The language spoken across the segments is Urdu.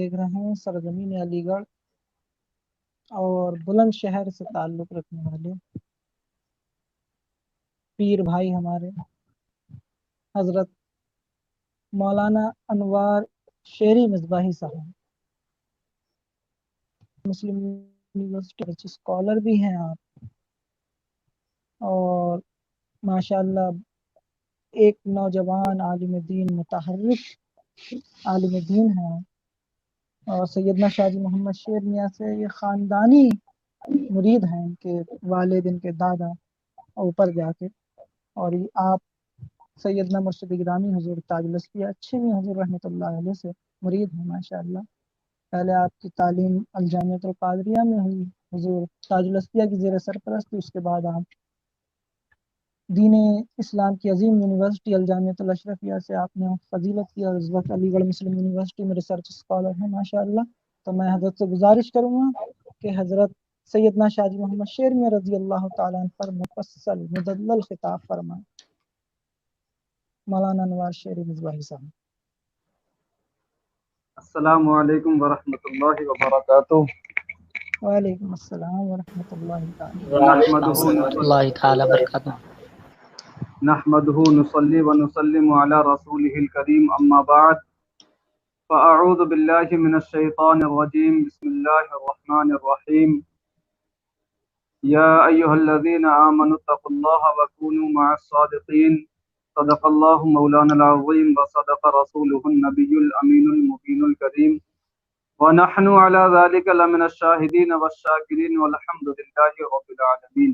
دیکھ رہے ہیں سرزمین علی گڑھ اور بلند شہر سے تعلق رکھنے والے پیر بھائی ہمارے حضرت مولانا انوار شیری مصباحی صاحب مسلم یونیورسٹی کے اسکالر بھی ہیں آپ، اور ماشاءاللہ ایک نوجوان عالم دین متحرک عالم دین ہیں، اور سیدنا شاہ جی محمد شیر میاں سے یہ خاندانی مرید ہیں، ان کے والد ان کے دادا اوپر جا کے، اور یہ آپ سیدنا مرشد گرامی حضور تاج الاسقیہ اچھے میں حضور رحمۃ اللہ علیہ سے مرید ہیں ماشاءاللہ۔ پہلے آپ کی تعلیم الجامعۃ القادریہ میں ہوئی حضور تاج الاسقیہ کی زیر سرپرستی، اس کے بعد آپ دین اسلام کی عظیم یونیورسٹی الجامعۃ الاشرفیہ سے آپ نے فضیلت کی، اور اس وقت علی گڑھ مسلم یونیورسٹی میں ریسرچ اسکالر ہیں ماشاءاللہ۔ تو میں حضرت سے گزارش کروں گا کہ حضرت سیدنا شاہ جی محمد شیر میاں رضی اللہ تعالیٰ عنہ پر مفصل مدلل خطاب فرمائیں۔ مولانا انوار شیری مصباحی صاحب۔ السلام علیکم ورحمۃ اللہ وبرکاتہ۔ وعلیکم السلام ورحمۃ اللہ تعالی وبرکاتہ۔ نحمده نصلي ونسلم على رسوله الكريم اما بعد فاعوذ بالله من الشيطان الرجيم بسم الله الرحمن الرحيم يا ايها الذين امنوا اتقوا الله وكونوا مع الصادقين صدق الله مولانا العظيم وصدق رسوله النبي الامين المبين الكريم ونحن على ذلك لمن الشاهدين والشاكرين والحمد لله رب العالمين۔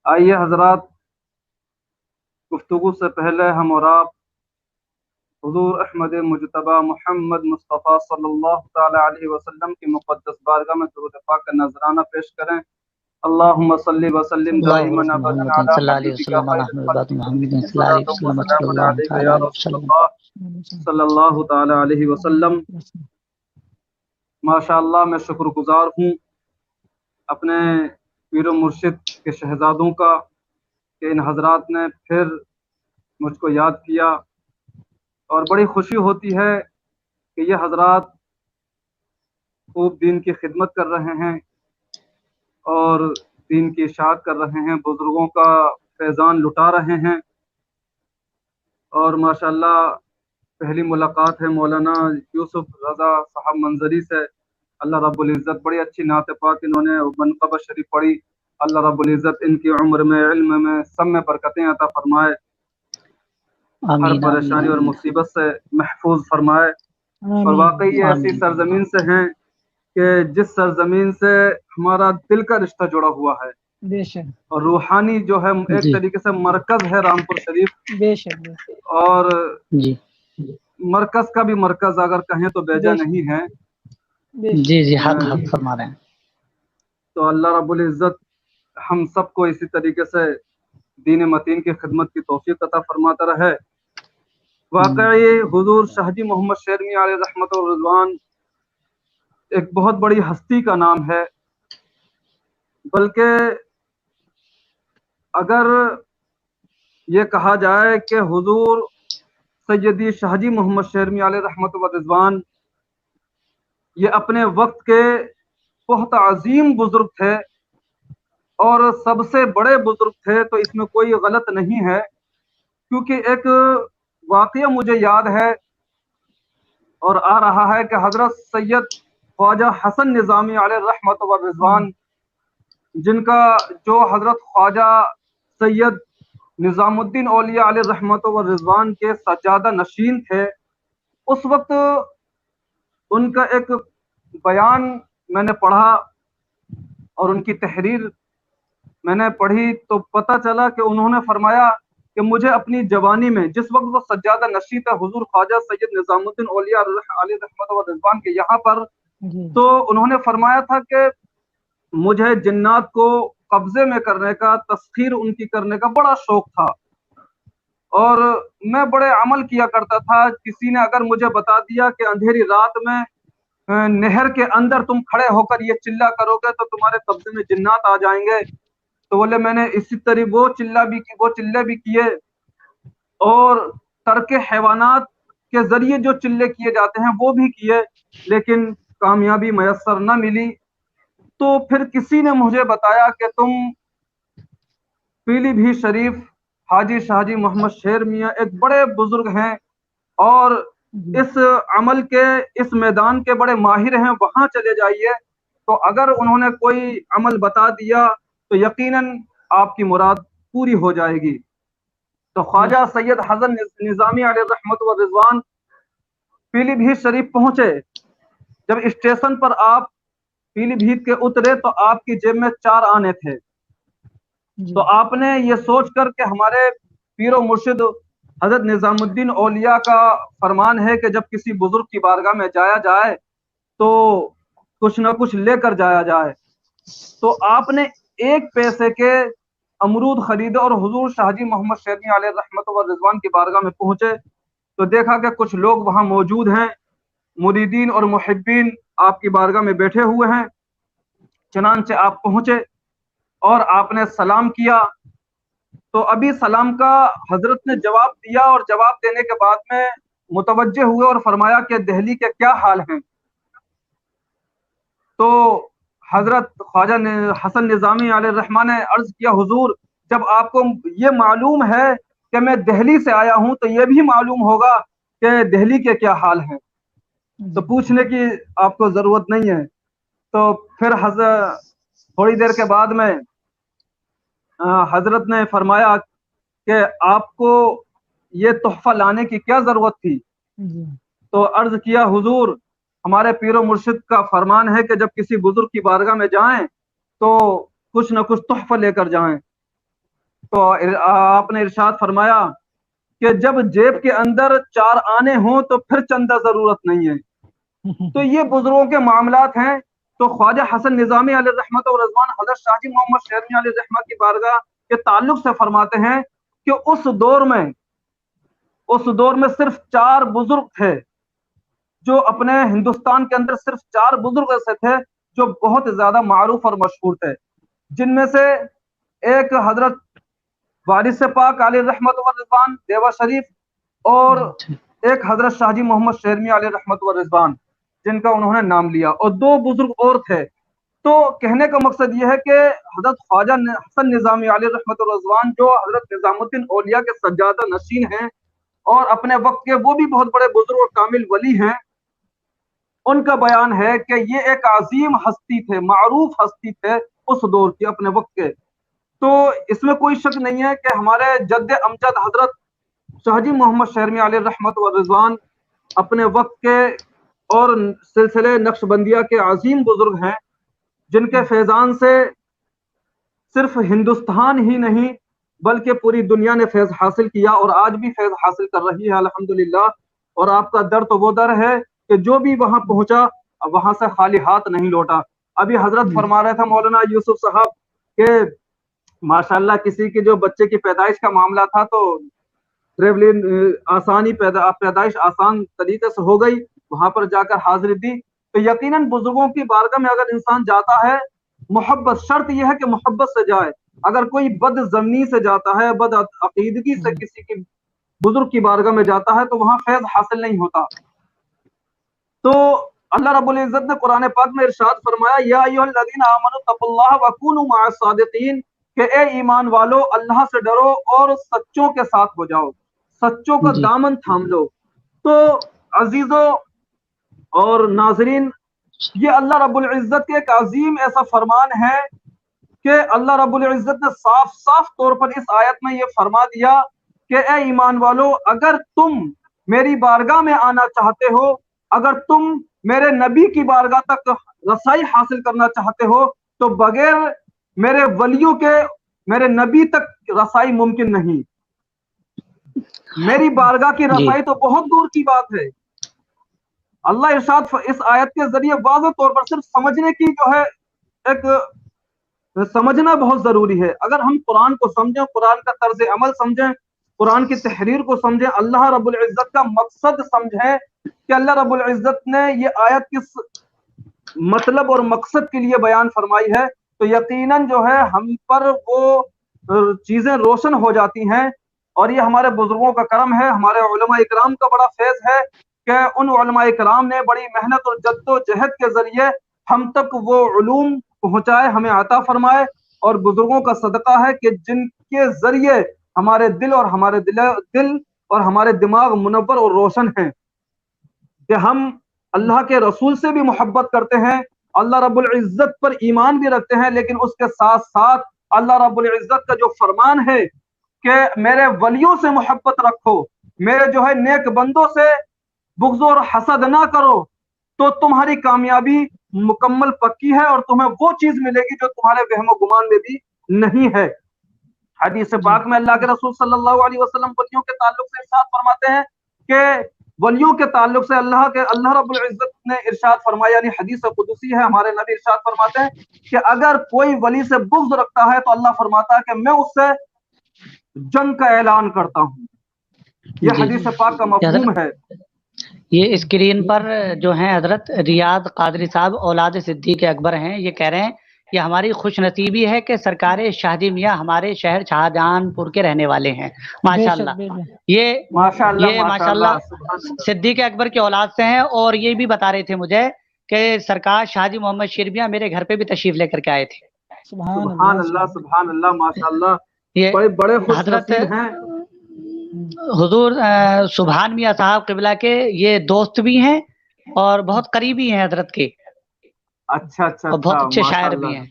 آئیے حضرات، گفتگو سے پہلے ہم اور آپ حضور احمد مجتبی محمد مصطفیٰ صلی اللہ تعالی علیہ وسلم کی مقدس بارگاہ میں درود پاک کا نذرانہ پیش کریں۔ اللہم صلی وسلم دائما ابدا علی حبیبک خیر الخلق صلاۃ و سلام علیک یا رسول اللہ صلی اللہ تعالی علیہ وسلم۔ ماشاءاللہ میں شکر گزار ہوں اپنے پیر و مرشد کے شہزادوں کا کہ ان حضرات نے پھر مجھ کو یاد کیا، اور بڑی خوشی ہوتی ہے کہ یہ حضرات خوب دین کی خدمت کر رہے ہیں اور دین کی اشاعت کر رہے ہیں، بزرگوں کا فیضان لٹا رہے ہیں، اور ماشاءاللہ پہلی ملاقات ہے مولانا یوسف رضا صاحب منظری سے۔ اللہ رب العزت بڑی اچھی نعت پاک انہوں نے منقبہ شریف پڑھی، اللہ رب العزت ان کی عمر میں، علم میں، سب میں برکتیں عطا فرمائے، ہر پریشانی اور مصیبت سے محفوظ فرمائے۔ اور واقعی یہ ایسی سرزمین سے ہیں کہ جس سرزمین سے ہمارا دل کا رشتہ جڑا ہوا ہے، بے شک، اور روحانی جو ہے ایک طریقے سے مرکز ہے رامپور شریف، بے شک، اور مرکز کا بھی مرکز اگر کہیں تو بیجا نہیں ہے۔ جی حق فرما رہے ہیں۔ تو اللہ رب العزت ہم سب کو اسی طریقے سے دین متین کی خدمت کی توفیق عطا فرماتا رہے۔ واقعی حضور شاہ جی محمد شیر میاں علیہ رحمت و رضوان ایک بہت بڑی ہستی کا نام ہے، بلکہ اگر یہ کہا جائے کہ حضور سیدی شاہ جی محمد شیر میاں علیہ رحمت و رضوان یہ اپنے وقت کے بہت عظیم بزرگ تھے اور سب سے بڑے بزرگ تھے، تو اس میں کوئی غلط نہیں ہے، کیونکہ ایک واقعہ مجھے یاد ہے اور آ رہا ہے کہ حضرت سید خواجہ حسن نظامی علیہ رحمت و رضوان، جن کا جو حضرت خواجہ سید نظام الدین اولیاء علیہ رحمت و رضوان کے سجادہ نشین تھے، اس وقت ان کا ایک بیان میں نے پڑھا اور ان کی تحریر میں نے پڑھی تو پتہ چلا کہ انہوں نے فرمایا کہ مجھے اپنی جوانی میں، جس وقت وہ سجادہ نشین تھا حضور خواجہ سید نظام الدین اولیاء علیہ رحمت و رضوان کے یہاں پر، تو انہوں نے فرمایا تھا کہ مجھے جنات کو قبضے میں کرنے کا، تسخیر ان کی کرنے کا بڑا شوق تھا، اور میں بڑے عمل کیا کرتا تھا۔ کسی نے اگر مجھے بتا دیا کہ اندھیری رات میں نہر کے اندر تم کھڑے ہو کر یہ چلہ کرو گے تو تمہارے قبضے میں جنات آ جائیں گے، تو بولے میں نے اسی طرح وہ چلے بھی کیے، اور ترک حیوانات کے ذریعے جو چلے کیے جاتے ہیں وہ بھی کیے، لیکن کامیابی میسر نہ ملی۔ تو پھر کسی نے مجھے بتایا کہ تم پیلی بھیت شریف حاجی شاہ جی محمد شیر میاں ایک بڑے بزرگ ہیں اور اس عمل کے اس میدان کے بڑے ماہر ہیں، وہاں چلے جائیے، تو اگر انہوں نے کوئی عمل بتا دیا تو یقیناً آپ کی مراد پوری ہو جائے گی۔ تو خواجہ سید حسن نظامی علیہ رحمت و رضوان پیلی بھیت شریف پہنچے۔ جب اسٹیشن پر آپ پیلی بھیت کے اترے تو آپ کی جیب میں 4 آنے تھے۔ تو آپ نے یہ سوچ کر کہ ہمارے پیر و مرشد حضرت نظام الدین اولیاء کا فرمان ہے کہ جب کسی بزرگ کی بارگاہ میں جایا جائے تو کچھ نہ کچھ لے کر جایا جائے، تو آپ نے 1 پیسے کے امرود خریدے اور حضور شاہ جی محمد شیر میاں علیہ رحمت و رضوان کی بارگاہ میں پہنچے تو دیکھا کہ کچھ لوگ وہاں موجود ہیں، مریدین اور محبین آپ کی بارگاہ میں بیٹھے ہوئے ہیں۔ چنانچہ آپ پہنچے اور آپ نے سلام کیا، تو ابھی سلام کا حضرت نے جواب دیا اور جواب دینے کے بعد میں متوجہ ہوئے اور فرمایا کہ دہلی کے کیا حال ہیں؟ تو حضرت خواجہ حسن نظامی علیہ الرحمٰن نے عرض کیا، حضور جب آپ کو یہ معلوم ہے کہ میں دہلی سے آیا ہوں تو یہ بھی معلوم ہوگا کہ دہلی کے کیا حال ہیں، تو پوچھنے کی آپ کو ضرورت نہیں ہے۔ تو پھر حضرت تھوڑی دیر کے بعد میں حضرت نے فرمایا کہ آپ کو یہ تحفہ لانے کی کیا ضرورت تھی؟ تو عرض کیا، حضور ہمارے پیر و مرشد کا فرمان ہے کہ جب کسی بزرگ کی بارگاہ میں جائیں تو کچھ نہ کچھ تحفہ لے کر جائیں۔ تو آپ نے ارشاد فرمایا کہ جب جیب کے اندر 4 آنے ہوں تو پھر چندہ ضرورت نہیں ہے۔ تو یہ بزرگوں کے معاملات ہیں۔ تو خواجہ حسن نظامی علیہ رحمت و رضوان حضرت شاہ جی محمد شیر میاں علیہ رحمت کی بارگاہ کے تعلق سے فرماتے ہیں کہ اس دور میں صرف 4 بزرگ تھے، جو اپنے ہندوستان کے اندر صرف 4 بزرگ ایسے تھے جو بہت زیادہ معروف اور مشہور تھے، جن میں سے ایک حضرت وارث پاک علیہ رحمت و رضوان دیوا شریف اور ایک حضرت شاہ جی محمد شیر میاں علیہ رحمت و رضوان جن کا انہوں نے نام لیا، اور 2 بزرگ اور تھے۔ تو کہنے کا مقصد یہ ہے کہ حضرت خواجہ حسن نظامی علیہ رحمت و رضوان جو حضرت نظام الدین اولیاء کے سجادہ نشین ہیں اور اپنے وقت کے وہ بھی بہت بڑے بزرگ اور کامل ولی ہیں، ان کا بیان ہے کہ یہ ایک عظیم ہستی تھے، معروف ہستی تھے اس دور کی، اپنے وقت کے۔ تو اس میں کوئی شک نہیں ہے کہ ہمارے جد امجد حضرت شاہ جی محمد شیر میاں علیہ رحمت و رضوان اپنے وقت کے اور سلسلے نقش بندیہ کے عظیم بزرگ ہیں، جن کے فیضان سے صرف ہندوستان ہی نہیں بلکہ پوری دنیا نے فیض حاصل کیا اور آج بھی فیض حاصل کر رہی ہے الحمدللہ۔ اور آپ کا در تو وہ در ہے کہ جو بھی وہاں پہنچا وہاں سے خالی ہاتھ نہیں لوٹا۔ ابھی حضرت فرما رہے تھے مولانا یوسف صاحب کہ ماشاءاللہ کسی کے جو بچے کی پیدائش کا معاملہ تھا تو ٹریولنگ پیدائش آسان طریقے سے ہو گئی، وہاں پر جا کر حاضری دی۔ تو یقیناً بزرگوں کی بارگاہ میں اگر انسان جاتا ہے، محبت، شرط یہ ہے کہ محبت سے جائے۔ اگر کوئی بد ضمنی سے جاتا ہے، بد عقیدگی سے کسی کی بزرگ کی بارگاہ میں جاتا ہے تو وہاں فیض حاصل نہیں ہوتا۔ تو اللہ رب العزت نے قرآن پاک میں ارشاد فرمایا، یا ایھا الذین آمنوا اتقوا اللہ وکونوا مع الصادقین، کہ اے ایمان والو اللہ سے ڈرو اور سچوں کے ساتھ ہو جاؤ، سچوں کا دامن تھام لو۔ تو عزیزوں اور ناظرین، یہ اللہ رب العزت کے ایک عظیم ایسا فرمان ہے کہ اللہ رب العزت نے صاف صاف طور پر اس آیت میں یہ فرما دیا کہ اے ایمان والو، اگر تم میری بارگاہ میں آنا چاہتے ہو، اگر تم میرے نبی کی بارگاہ تک رسائی حاصل کرنا چاہتے ہو تو بغیر میرے ولیوں کے میرے نبی تک رسائی ممکن نہیں۔ میری بارگاہ کی رسائی تو بہت دور کی بات ہے۔ اللہ ارشاد اس آیت کے ذریعے واضح طور پر صرف سمجھنے کی جو ہے ایک سمجھنا بہت ضروری ہے۔ اگر ہم قرآن کو سمجھیں، قرآن کا طرز عمل سمجھیں، قرآن کی تحریر کو سمجھیں، اللہ رب العزت کا مقصد سمجھیں کہ اللہ رب العزت نے یہ آیت کس مطلب اور مقصد کے لیے بیان فرمائی ہے، تو یقیناً جو ہے ہم پر وہ چیزیں روشن ہو جاتی ہیں اور یہ ہمارے بزرگوں کا کرم ہے، ہمارے علماء اکرام کا بڑا فیض ہے کہ ان علماء اکرام نے بڑی محنت اور جد و جہد کے ذریعے ہم تک وہ علوم پہنچائے، ہمیں عطا فرمائے، اور بزرگوں کا صدقہ ہے کہ جن کے ذریعے ہمارے دل اور ہمارے دماغ منور اور روشن ہیں، کہ ہم اللہ کے رسول سے بھی محبت کرتے ہیں، اللہ رب العزت پر ایمان بھی رکھتے ہیں، لیکن اس کے ساتھ ساتھ اللہ رب العزت کا جو فرمان ہے کہ میرے ولیوں سے محبت رکھو، میرے جو ہے نیک بندوں سے بغض اور حسد نہ کرو، تو تمہاری کامیابی مکمل پکی ہے اور تمہیں وہ چیز ملے گی جو تمہارے وہم و گمان میں بھی نہیں ہے۔ حدیث پاک میں اللہ کے رسول صلی اللہ علیہ وسلم ولیوں کے تعلق سے ارشاد فرماتے ہیں کہ ولیوں کے تعلق سے اللہ رب العزت نے ارشاد فرمایا، یعنی حدیث قدسی ہے، ہمارے نبی ارشاد فرماتے ہیں کہ اگر کوئی ولی سے بغض رکھتا ہے تو اللہ فرماتا ہے کہ میں اس سے جنگ کا اعلان کرتا ہوں۔ یہ حدیث پاک کا مفہوم ہے۔ یہ اسکرین پر جو ہیں حضرت ریاض قادری صاحب اولاد صدیق اکبر ہیں، یہ کہہ رہے ہیں یہ ہماری خوش نصیبی ہے کہ سرکار شاہجی میاں ہمارے شہر شاہجہان پور کے رہنے والے ہیں، ماشاءاللہ۔ یہ ماشاءاللہ صدیق اکبر کی اولاد سے ہیں، اور یہ بھی بتا رہے تھے مجھے کہ سرکار شاہجی محمد شیر میاں میرے گھر پہ بھی تشریف لے کر کے آئے تھے۔ سبحان اللہ سبحان اللہ، ماشاءاللہ، یہ بڑے خوش حضرت نصیب ہیں۔ حضور سبحان میاں صاحب قبلہ کے یہ دوست بھی ہیں اور بہت قریبی ہیں حضرت کے، اچھا اچھا اور بہت اچھے شاعر بھی ہیں۔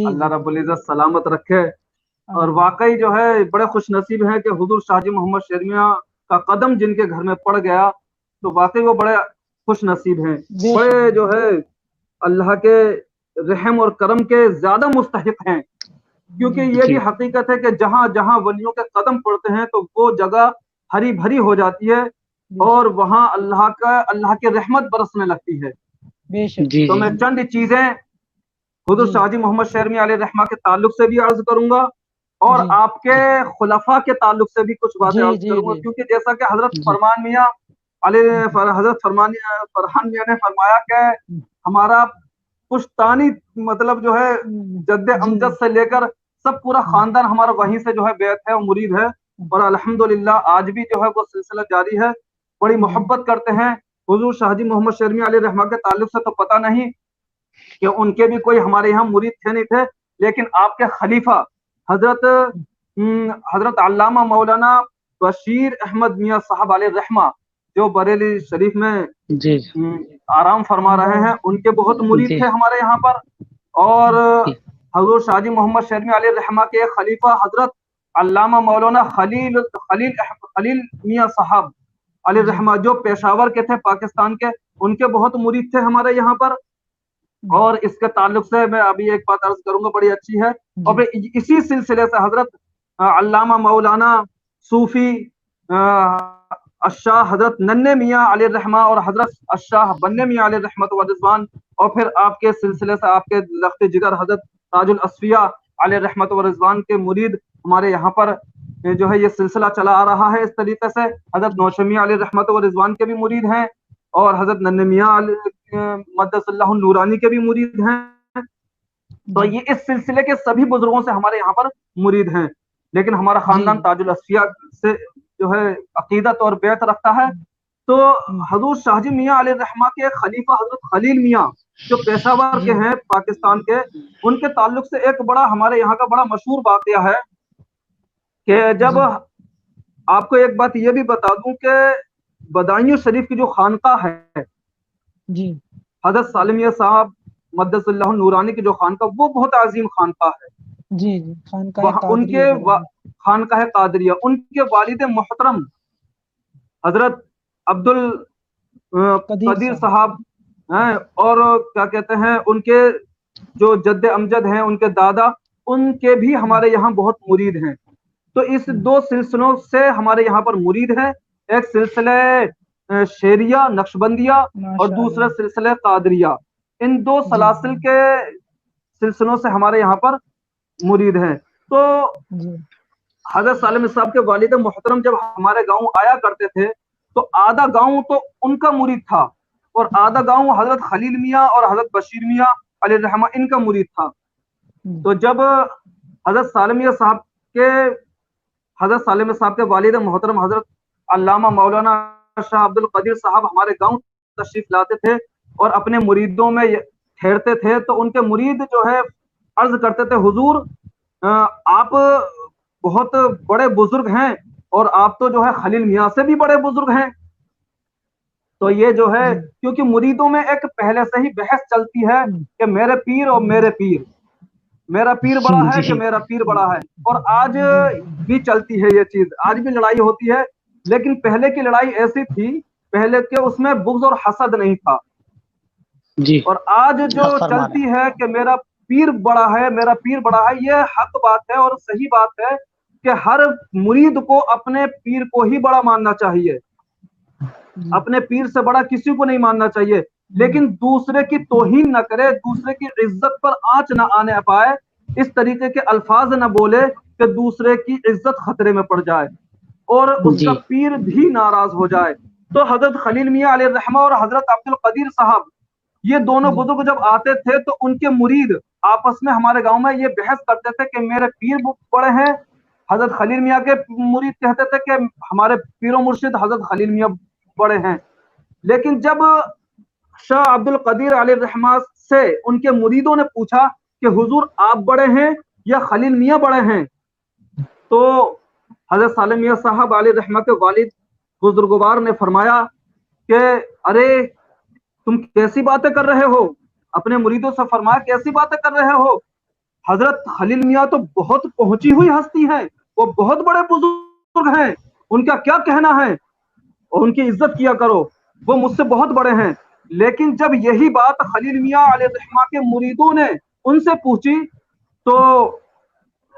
اللہ رب العزت سلامت رکھے۔ اور واقعی جو ہے بڑے خوش نصیب ہیں کہ حضور شاہ جی محمد شیر میاں کا قدم جن کے گھر میں پڑ گیا، تو واقعی وہ بڑے خوش نصیب ہیں، بڑے جو ہے اللہ کے رحم اور کرم کے زیادہ مستحق ہیں، کیونکہ یہ بھی حقیقت ہے کہ جہاں جہاں ولیوں کے قدم پڑتے ہیں تو وہ جگہ ہری بھری ہو جاتی ہے اور وہاں اللہ کے رحمت برسنے لگتی ہے۔ تو میں چند چیزیں حضور شاہ جی محمد شیر میاں علیہ الرحمہ کے تعلق سے بھی عرض کروں گا، اور آپ کے خلفاء کے تعلق سے بھی کچھ باتیں عرض کروں گا، کیونکہ جیسا کہ حضرت فرحان میاں نے فرمایا کہ ہمارا پشتانی مطلب جو ہے جد امجد سے لے کر سب پورا خاندان ہمارا وہیں سے جو ہے بیعت ہے اور مرید ہے، اور الحمدللہ آج بھی جو ہے وہ سلسلہ جاری ہے۔ بڑی محبت کرتے ہیں حضور شاہ جی محمد شیر میاں علیہ الرحمہ کے تعلق سے، تو پتہ نہیں کہ ان کے بھی کوئی ہمارے یہاں مرید تھے نہیں تھے، لیکن آپ کے خلیفہ حضرت علامہ مولانا بشیر احمد میاں صاحب علیہ الرحمہ جو بریلی شریف میں آرام فرما رہے ہیں، ان کے بہت مرید تھے ہمارے یہاں پر۔ اور حضور شاہ جی محمد شیر میاں علیہ الرحمہ کے خلیفہ حضرت علامہ مولانا خلیل میاں صاحب علیہ الرحمہ جو پشاور کے تھے، پاکستان کے، ان کے بہت مرید تھے ہمارے یہاں پر۔ اور اس کے تعلق سے میں ابھی ایک بات عرض کروں گا، بڑی اچھی ہے، اور اسی سلسلے سے حضرت علامہ مولانا صوفی الشاہ حضرت ننھے میاں علیہ الرحمہ اور حضرت الشاہ بننے میاں علیہ الرحمۃ و رضوان، اور پھر آپ کے سلسلے سے آپ کے لخت جگر حضرت تاج الاصفیاء علیہ الرحمۃ و رضوان کے مرید ہمارے یہاں پر جو ہے یہ سلسلہ چلا آ رہا ہے۔ اس طریقے سے حضرت نوشہ میاں علیہ الرحمۃ و رضوان کے بھی مرید ہیں، اور حضرت ننھے میاں مقدس اللہ نورانی کے بھی مرید ہیں۔ تو یہ اس سلسلے کے سبھی بزرگوں سے ہمارے یہاں پر مرید ہیں، لیکن ہمارا خاندان تاج الاصفیاء سے جو ہے عقیدت اور بیعت رکھتا ہے۔ تو حضور شاہ جی میاں علیہ الرحمہ کے خلیفہ حضرت خلیل میاں جو پشاور کے ہیں پاکستان کے، ان کے تعلق سے ایک بڑا ہمارے یہاں کا بڑا مشہور واقعہ ہے کہ جب آپ کو ایک بات یہ بھی بتا دوں کہ بدائیوں شریف کی جو خانقاہ ہے حضرت سالمیہ صاحب مقدس اللہ نورانی کی جو خانقاہ، وہ بہت عظیم خانقاہ ہے، ان کے خانقاہ قادریہ، ان کے والد محترم حضرت عبد القدیر صاحب ہیں، اور کیا کہتے ہیں ان کے جو جد امجد ہیں، ان کے دادا، ان کے بھی ہمارے یہاں بہت مرید ہیں۔ تو اس دو سلسلوں سے ہمارے یہاں پر مرید ہیں، ایک سلسلہ شیریہ نقشبندیہ اور دوسرا سلسلہ قادریہ۔ ان دو سلاسل کے سلسلوں سے ہمارے یہاں پر مرید ہیں۔ تو حضرت سالم صاحب کے والد محترم جب ہمارے گاؤں آیا کرتے تھے تو آدھا گاؤں تو ان کا مرید تھا اور آدھا گاؤں حضرت خلیل میاں اور حضرت بشیر میاں علیہ الرحمہ ان کا مرید تھا۔ تو جب حضرت سالمیہ صاحب کے حضرت سالم صاحب کے والد محترم حضرت علامہ مولانا شاہ عبد القدیر صاحب ہمارے گاؤں تشریف لاتے تھے اور اپنے مریدوں میں ٹھہرتے تھے، تو ان کے مرید جو ہے عرض کرتے تھے حضور آپ بہت بڑے بزرگ ہیں اور آپ تو جو ہے خلیل میاں سے بھی بڑے بزرگ ہیں. تو یہ جو ہے کیونکہ مریدوں میں ایک پہلے سے ہی بحث چلتی ہے کہ میرے پیر اور میرے پیر، میرا پیر بڑا ہے کہ میرا پیر بڑا ہے، اور آج بھی چلتی ہے یہ چیز، آج بھی لڑائی ہوتی ہے. لیکن پہلے کی لڑائی ایسی تھی، پہلے کے اس میں بغض اور حسد نہیں تھا. جی اور آج جو چلتی ہے کہ میرا پیر بڑا ہے، میرا پیر بڑا ہے، یہ حق بات ہے اور صحیح بات ہے کہ ہر مرید کو اپنے پیر کو ہی بڑا ماننا چاہیے، اپنے پیر سے بڑا کسی کو نہیں ماننا چاہیے، لیکن دوسرے کی توہین نہ کرے، دوسرے کی عزت پر آنچ نہ آنے پائے، اس طریقے کے الفاظ نہ بولے کہ دوسرے کی عزت خطرے میں پڑ جائے اور اس کا پیر بھی ناراض ہو جائے. تو حضرت خلیل میاں علیہ الرحمہ اور حضرت عبد القدیر صاحب یہ دونوں بزرگ جب آتے تھے تو ان کے مرید آپس میں ہمارے گاؤں میں یہ بحث کرتے تھے کہ میرے پیر بڑے ہیں. حضرت خلیل میاں کے مرید کہتے تھے کہ ہمارے پیر و مرشد حضرت خلیل میاں بڑے ہیں. لیکن جب شاہ عبد القدیر علیہ الرحمہ سے ان کے مریدوں نے پوچھا کہ حضور آپ بڑے ہیں یا خلیل میاں بڑے ہیں، تو حضرت سالم میاں صاحب علیہ الرحمہ کے والد بزرگوار نے فرمایا کہ ارے تم کیسی باتیں کر رہے ہو، اپنے مریدوں سے فرمایا کیسی باتیں کر رہے ہو، حضرت خلیل میاں تو بہت پہنچی ہوئی ہستی ہیں، وہ بہت بڑے بزرگ ہیں، ان کا کیا کہنا ہے اور ان کی عزت کیا کرو، وہ مجھ سے بہت بڑے ہیں. لیکن جب یہی بات خلیل میاں علیہ الرحمہ کے مریدوں نے ان سے پوچھی تو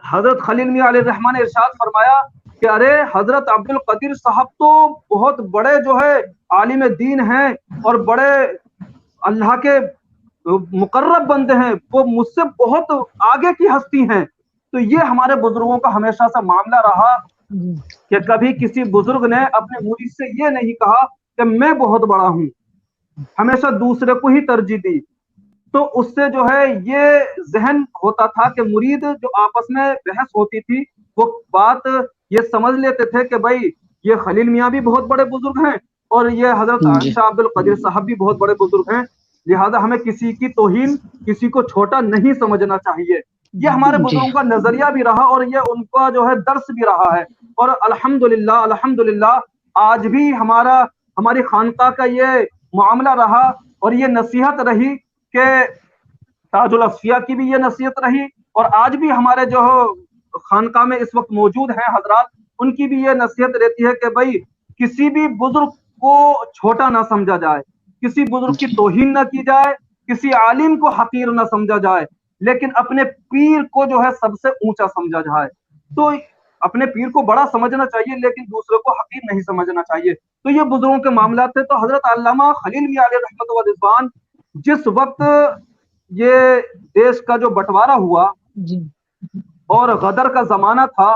حضرت خلیل میاں علیہ الرحمہ نے ارشاد فرمایا کہ ارے حضرت عبد القدیر صاحب تو بہت بڑے جو ہے عالم دین ہیں اور بڑے اللہ کے مقرب بندے ہیں، وہ مجھ سے بہت آگے کی ہستی ہیں. تو یہ ہمارے بزرگوں کا ہمیشہ سے معاملہ رہا کہ کبھی کسی بزرگ نے اپنے مرید سے یہ نہیں کہا کہ میں بہت بڑا ہوں، ہمیشہ دوسرے کو ہی ترجیح دی. تو اس سے جو ہے یہ ذہن ہوتا تھا کہ مرید جو آپس میں بحث ہوتی تھی وہ بات یہ سمجھ لیتے تھے کہ بھائی یہ خلیل میاں بھی بہت بڑے بزرگ ہیں اور یہ حضرت شاہ عبد القدیر صاحب بھی بہت بڑے بزرگ ہیں، لہذا ہمیں کسی کی توہین، کسی کو چھوٹا نہیں سمجھنا چاہیے. یہ ہمارے بزرگوں کا نظریہ بھی رہا اور یہ ان کا جو ہے درس بھی رہا ہے. اور الحمدللہ آج بھی ہماری خانقاہ کا یہ معاملہ رہا اور یہ نصیحت رہی کہ تاج الاصفیاء کی بھی یہ نصیحت رہی، اور آج بھی ہمارے جو خانقاہ میں اس وقت موجود ہیں حضرات، ان کی بھی یہ نصیحت رہتی ہے کہ بھائی کسی بھی بزرگ کو چھوٹا نہ سمجھا جائے، کسی بزرگ کی توہین نہ کی جائے، کسی عالم کو حقیر نہ سمجھا جائے، لیکن اپنے پیر کو جو ہے سب سے اونچا سمجھا جائے. تو اپنے پیر کو بڑا سمجھنا چاہیے لیکن دوسرے کو حقیر نہیں سمجھنا چاہیے. تو یہ بزرگوں کے معاملات تھے. تو حضرت علامہ خلیل میاں علیہ رحمۃ و رضوان جس وقت یہ دیش کا جو بٹوارا ہوا اور غدر کا زمانہ تھا،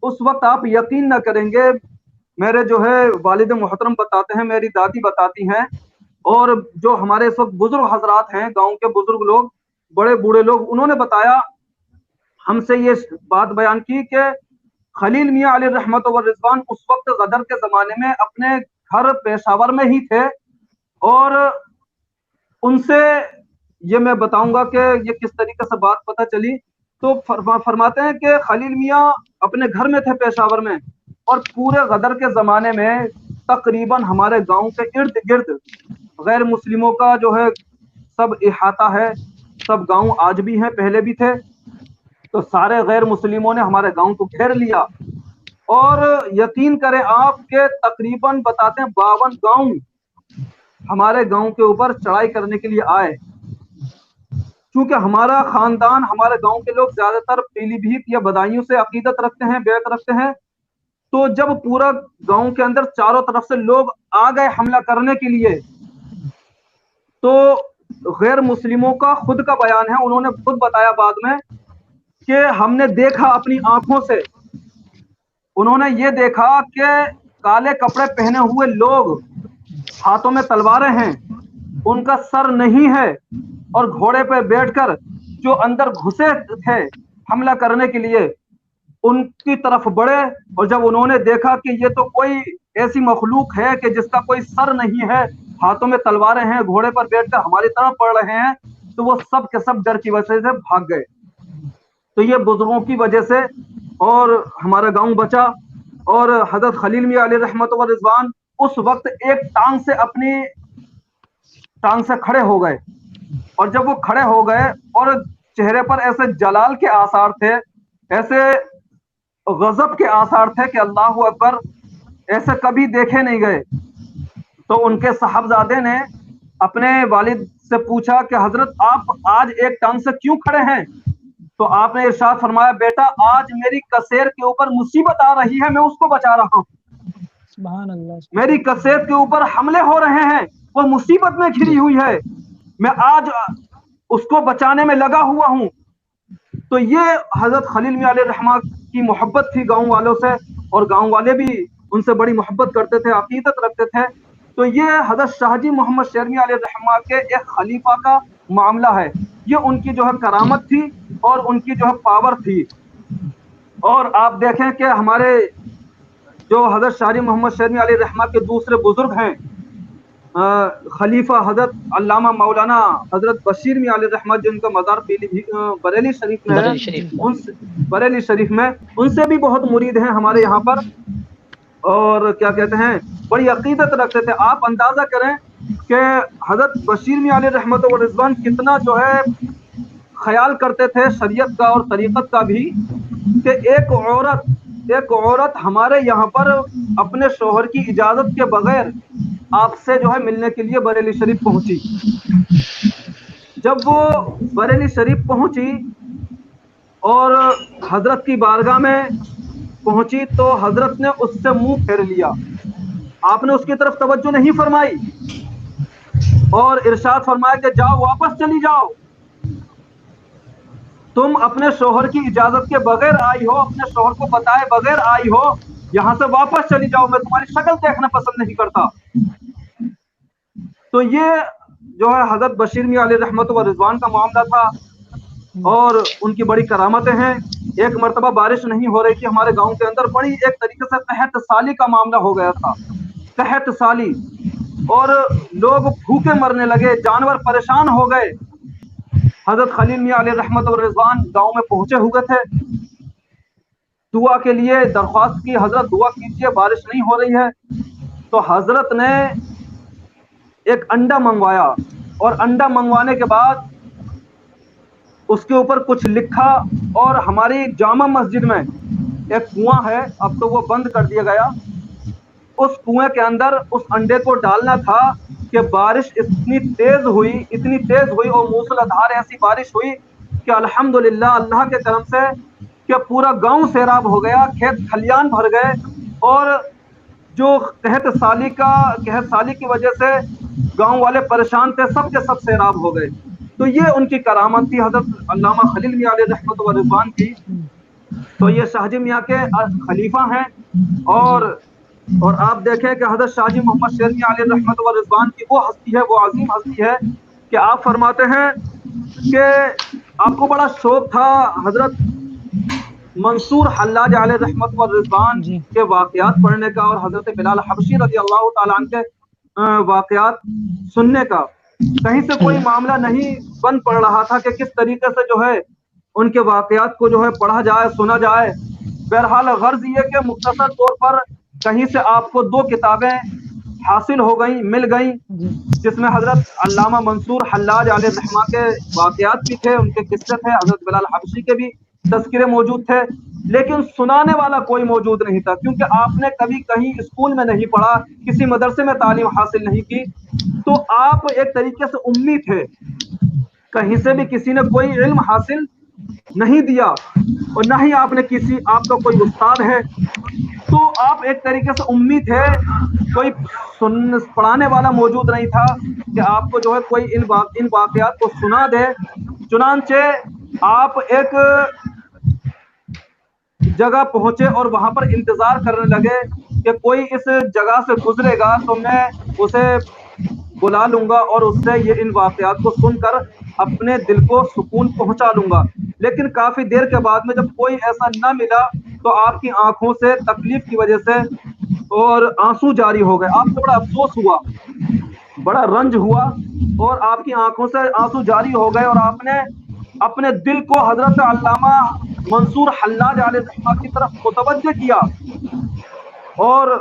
اس وقت آپ یقین نہ کریں گے، میرے جو ہے والد محترم بتاتے ہیں، میری دادی بتاتی ہیں، اور جو ہمارے اس وقت بزرگ حضرات ہیں، گاؤں کے بزرگ لوگ، بڑے بوڑھے لوگ، انہوں نے بتایا ہم سے یہ بات بیان کی کہ خلیل میاں علیہ رحمت و رضوان اس وقت غدر کے زمانے میں اپنے گھر پیشاور میں ہی تھے، اور ان سے یہ میں بتاؤں گا کہ یہ کس طریقے سے بات پتہ چلی. تو فرماتے ہیں کہ خلیل میاں اپنے گھر میں تھے پیشاور میں، اور پورے غدر کے زمانے میں تقریباً ہمارے گاؤں کے ارد گرد غیر مسلموں کا جو ہے سب احاطہ ہے، سب گاؤں آج بھی ہیں، پہلے بھی تھے. تو سارے غیر مسلموں نے ہمارے گاؤں کو گھیر لیا، اور یقین کریں آپ کے تقریباً بتاتے ہیں 52 گاؤں ہمارے گاؤں کے اوپر چڑھائی کرنے کے لیے آئے. چونکہ ہمارا خاندان، ہمارے گاؤں کے لوگ زیادہ تر پیلی بھیت یا بدایوں سے عقیدت رکھتے ہیں، بیعت رکھتے ہیں. تو جب پورا گاؤں کے اندر چاروں طرف سے لوگ آ گئے حملہ کرنے کے لیے، تو غیر مسلموں کا خود کا بیان ہے، انہوں نے خود بتایا بعد میں کہ ہم نے دیکھا اپنی آنکھوں سے، انہوں نے یہ دیکھا کہ کالے کپڑے پہنے ہوئے لوگ، ہاتھوں میں تلواریں ہیں، ان کا سر نہیں ہے، اور گھوڑے پہ بیٹھ کر جو اندر گھسے تھے حملہ کرنے کے لیے، ان کی طرف بڑھے، اور جب انہوں نے دیکھا کہ یہ تو کوئی ایسی مخلوق ہے کہ جس کا کوئی سر نہیں ہے، ہاتھوں میں تلواریں ہیں، گھوڑے پر بیٹھ کر ہماری طرف پڑ رہے ہیں، تو وہ سب کے سب ڈر کی وجہ سے بھاگ گئے۔ تو یہ بزرگوں کی وجہ سے اور ہمارا گاؤں بچا، اور حضرت خلیل میاں علیہ رحمت و رضوان اس وقت ایک ٹانگ سے اپنی ٹانگ سے کھڑے ہو گئے، اور جب وہ کھڑے ہو گئے اور چہرے پر ایسے جلال کے آثار تھے، ایسے غضب کے آثار تھے کہ اللہ اکبر، ایسے کبھی دیکھے نہیں گئے۔ تو ان کے صاحبزادے نے اپنے والد سے پوچھا کہ حضرت آپ آج ایک ٹانگ سے کیوں کھڑے ہیں؟ تو آپ نے ارشاد فرمایا، بیٹا آج میری کسیر کے اوپر مصیبت آ رہی ہے، میں اس کو بچا رہا ہوں۔ سبحان اللہ۔ میری کسیر کے اوپر حملے ہو رہے ہیں، وہ مصیبت میں گھری ہوئی ہے، میں آج اس کو بچانے میں لگا ہوا ہوں۔ تو یہ حضرت خلیل میاں علیہ الرحمہ کی محبت تھی گاؤں والوں سے، اور گاؤں والے بھی ان سے بڑی محبت کرتے تھے، عقیدت رکھتے تھے۔ تو یہ حضرت شاہ جی محمد شیر میاں علیہ الرحمہ کے ایک خلیفہ کا معاملہ ہے، یہ ان کی جو ہے کرامت تھی اور ان کی جو ہے پاور تھی۔ اور آپ دیکھیں کہ ہمارے جو حضرت شاہ جی محمد شیر میاں علیہ الرحمہ کے دوسرے بزرگ ہیں، خلیفہ حضرت علامہ مولانا حضرت بشیر میاں علیہ الرحمہ، جن کا مزار بریلی شریف میں ہے، بریلی شریف میں، ان سے بھی بہت مرید ہیں ہمارے یہاں پر، اور کیا کہتے ہیں بڑی عقیدت رکھتے تھے۔ آپ اندازہ کریں کہ حضرت بشیر میاں علیہ رحمت و رضوان کتنا جو ہے خیال کرتے تھے شریعت کا اور طریقت کا بھی، کہ ایک عورت ہمارے یہاں پر اپنے شوہر کی اجازت کے بغیر آپ سے جو ہے ملنے کے لیے بریلی شریف پہنچی۔ جب وہ بریلی شریف پہنچی اور حضرت کی بارگاہ میں پہنچی تو حضرت نے اس سے منہ پھیر لیا، آپ نے اس کی طرف توجہ نہیں فرمائی، اور ارشاد فرمایا کہ جاؤ، واپس چلی جاؤ، تم اپنے شوہر کی اجازت کے بغیر آئی ہو، اپنے شوہر کو بتائے بغیر آئی ہو، یہاں سے واپس چلی جاؤ، میں تمہاری شکل دیکھنا پسند نہیں کرتا۔ تو یہ جو ہے حضرت بشیر میاں علیہ رحمت و رضوان کا معاملہ تھا، اور ان کی بڑی کرامتیں ہیں۔ ایک مرتبہ بارش نہیں ہو رہی تھی ہمارے گاؤں کے اندر، بڑی ایک طریقے سے قحط سالی کا معاملہ ہو گیا تھا، قحط سالی، اور لوگ بھوکے مرنے لگے، جانور پریشان ہو گئے۔ حضرت خلیل میاں علیہ رحمت و رضوان گاؤں میں پہنچے ہوئے تھے، دعا کے لیے درخواست کی، حضرت دعا کیجیے، بارش نہیں ہو رہی ہے۔ تو حضرت نے ایک انڈا منگوایا، اور انڈا منگوانے کے بعد اس کے اوپر کچھ لکھا، اور ہماری جامع مسجد میں ایک کنواں ہے، اب تو وہ بند کر دیا گیا، اس کنویں کے اندر اس انڈے کو ڈالنا تھا کہ بارش اتنی تیز ہوئی اور موسلادھار ایسی بارش ہوئی کہ الحمدللہ اللہ کے کرم سے کہ پورا گاؤں سیراب ہو گیا، کھیت کھلیان بھر گئے، اور جو قحط سالی کی وجہ سے گاؤں والے پریشان تھے، سب کے سب سیراب ہو گئے۔ تو یہ ان کی کرامت تھی حضرت علامہ خلیل میاں علیہ رحمت و رضوان کی۔ تو یہ شاہ جی میاں کے خلیفہ ہیں، اور آپ دیکھیں کہ حضرت شاہ جی محمد شیر میاں علیہ رحمت و رضوان کی وہ ہستی ہے، وہ عظیم ہستی ہے کہ آپ فرماتے ہیں کہ آپ کو بڑا شوق تھا حضرت منصور حلاج علیہ رحمت و رضوان کے واقعات پڑھنے کا، اور حضرت بلال حبشی رضی اللہ تعالیٰ عنہ کے واقعات سننے کا۔ کہیں سے کوئی معاملہ نہیں بن پڑ رہا تھا کہ کس طریقے سے جو ہے ان کے واقعات کو جو ہے پڑھا جائے، سنا جائے۔ بہرحال غرض یہ کہ مختصر طور پر کہیں سے آپ کو دو کتابیں حاصل ہو گئیں، مل گئیں، جس میں حضرت علامہ منصور حلاج علیہ رحمہ کے واقعات بھی تھے، ان کے قصے تھے، حضرت بلال حبشی کے بھی تذکرے موجود تھے، لیکن سنانے والا کوئی موجود نہیں تھا، کیونکہ آپ نے کبھی کہیں اسکول میں نہیں پڑھا، کسی مدرسے میں تعلیم حاصل نہیں کی، تو آپ ایک طریقے سے امی تھے، کہیں سے بھی کسی نے کوئی علم حاصل نہیں دیا، اور نہ ہی آپ کا کوئی استاد ہے، تو آپ ایک طریقے سے امی تھے، کوئی پڑھانے والا موجود نہیں تھا کہ آپ کو جو ہے کوئی ان واقعات کو سنا دے۔ چنانچہ آپ ایک جگہ پہنچے اور وہاں پر انتظار کرنے لگے کہ کوئی اس جگہ سے گزرے گا تو میں اسے بلا لوں گا اور اس سے یہ ان واقعات کو سن کر اپنے دل کو سکون پہنچا لوں گا۔ لیکن کافی دیر کے بعد میں جب کوئی ایسا نہ ملا تو آپ کی آنکھوں سے تکلیف کی وجہ سے اور آنسو جاری ہو گئے، آپ کو بڑا افسوس ہوا، بڑا رنج ہوا اور آپ کی آنکھوں سے آنسو جاری ہو گئے، اور آپ نے اپنے دل کو حضرت علامہ منصور حلاج علیہ الرحمہ کی طرف متوجہ کیا اور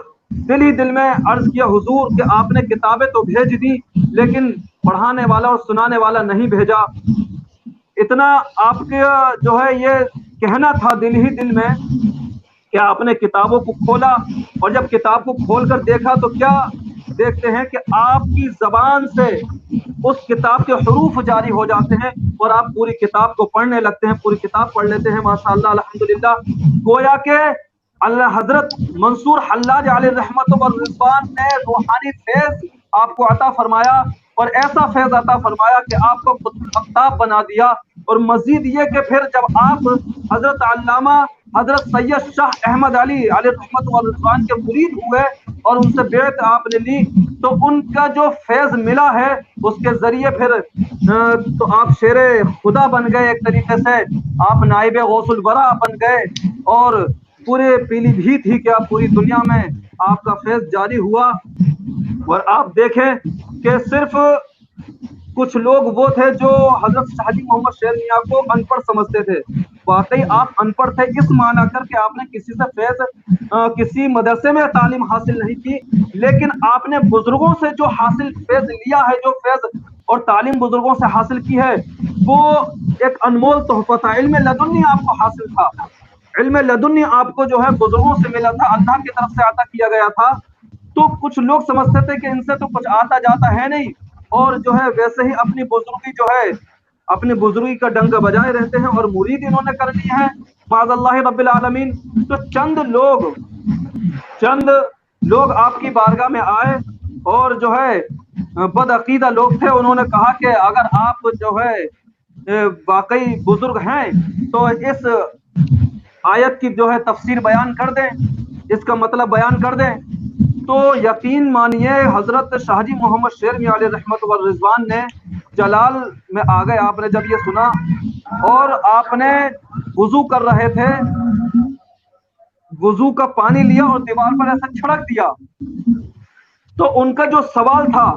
دل ہی دل میں عرض کیا حضور کہ آپ نے کتابیں تو بھیج دی لیکن پڑھانے والا اور سنانے والا نہیں بھیجا۔ اتنا آپ کا جو ہے یہ کہنا تھا دل ہی دل میں کہ آپ نے کتابوں کو کھولا، اور جب کتاب کو کھول کر دیکھا تو کیا دیکھتے ہیں کہ آپ کی زبان سے اس کتاب کے حروف جاری ہو جاتے ہیں اور آپ پوری کتاب کو پڑھنے لگتے ہیں، پوری کتاب پڑھ لیتے ہیں، ماشاءاللہ الحمدللہ۔ گویا کہ اللہ حضرت منصور حلاج علیہ رحمت و رضوان نے روحانی فیض آپ کو عطا فرمایا، اور ایسا فیض عطا فرمایا کہ آپ کو قطب الافاق بنا دیا۔ اور مزید یہ کہ پھر جب آپ حضرت علامہ حضرت سید شاہ احمد علی علیہ رحمت و رضوان کے مرید ہوئے اور ان سے بیعت آپ نے لی، تو ان کا جو فیض ملا ہے اس کے ذریعے پھر تو آپ شیر خدا بن گئے، ایک طریقے سے آپ نائب غوث الورا بن گئے، اور پورے پیلی بھیت ہی کیا پوری دنیا میں آپ کا فیض جاری ہوا۔ اور آپ دیکھیں کہ صرف کچھ لوگ وہ تھے جو حضرت شاہجی محمد شیر میاں کو ان پڑھ سمجھتے تھے، واقعی آپ ان پڑھ تھے اس معنی کر کے آپ نے کسی سے فیض کسی مدرسے میں تعلیم حاصل نہیں کی، لیکن آپ نے بزرگوں سے جو حاصل فیض لیا ہے، جو فیض اور تعلیم بزرگوں سے حاصل کی ہے، وہ ایک انمول تحفہ تھا، علم لدنی آپ کو حاصل تھا، علم لدنی آپ کو جو ہے بزرگوں سے ملا تھا، اللہ کی طرف سے عطا کیا گیا تھا۔ تو کچھ لوگ سمجھتے تھے کہ ان سے تو کچھ آتا جاتا ہے نہیں، اور جو ہے ویسے ہی اپنی بزرگی جو ہے اپنی بزرگی کا ڈنگ بجائے رہتے ہیں، اور مرید انہوں نے کر لی ہے معاذ اللہ رب العالمین۔ تو چند لوگ آپ کی بارگاہ میں آئے اور جو ہے بد عقیدہ لوگ تھے، انہوں نے کہا کہ اگر آپ جو ہے واقعی بزرگ ہیں تو اس آیت کی جو ہے تفسیر بیان کر دیں، اس کا مطلب بیان کر دیں۔ تو یقین مانیے حضرت شاہجی محمد شیر میاں علیہ رحمت و رضوان نے جلال میں آ گئے، آپ نے جب یہ سنا اور آپ نے وضو کر رہے تھے، وضو کا پانی لیا اور دیوار پر ایسا چھڑک دیا، تو ان کا جو سوال تھا